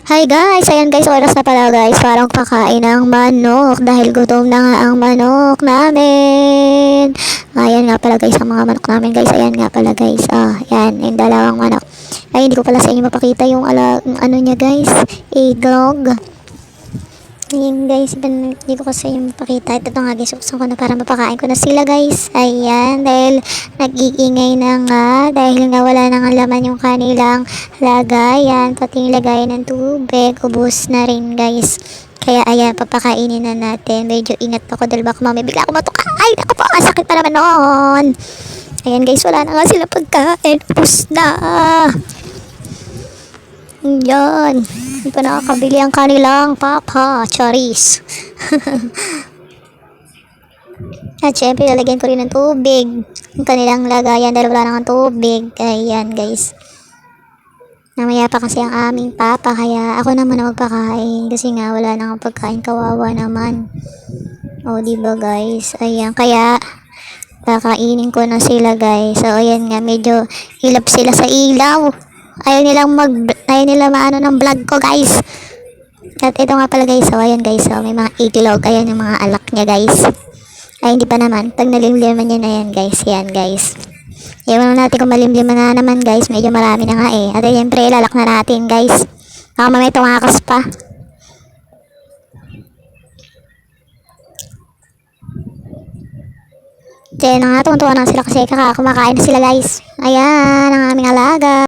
Hi guys! Ayan guys, oras na pala guys. Parang kakain ng manok dahil gutom na nga ang manok namin. Ayan nga pala guys, ang mga manok namin guys. Ayan nga pala guys. Ayan, yung dalawang manok. Ay, hindi ko pala sa inyo mapakita yung ano niya guys. Iglog. Ayan guys, hindi ko kasi yung mapakita. Ito nga guys, gusto ko na para mapakain ko na sila guys. Ayan, dahil nag-iingay na nga. Dahil nga wala nang laman yung kanilang lagayan. Pati yung lagayan ng tubig. Ubus na rin guys. Kaya ayan, papakainin na natin. Medyo ingat ako dahil baka mamaya bigla ako matuka. Ay, naku po, ang sakit pa naman noon. Ayan guys, wala na nga sila pagkain. Ubus na. Yan. Hindi pa nakakabili ang kanilang papa. Charis. At syempre, lalagyan ko rin ng tubig. Ang kanilang lagayan dahil wala nang tubig. Ayan guys. Namaya pa kasi ang aming papa. Kaya ako naman na magpakain. Kasi nga wala nang pagkain. Kawawa naman. O diba guys. Ayan. Kaya kakainin ko na sila guys. So ayan nga. Medyo hilap sila sa ilaw. Ayaw nila maano ng vlog ko guys. At ito nga pala guys, so ayan guys, so may mga itlog, ayan yung mga alak niya guys. Ay hindi pa naman, pag nalimliman niya na yan guys, yan guys. Iwan natin kung malimliman na naman guys, medyo marami na nga eh. At siyempre ilalak na natin guys. Baka mamaya tumakas pa. Kaya na nga, tuntua na sila kasi kumakain na sila guys. Ayan, ang aming alaga.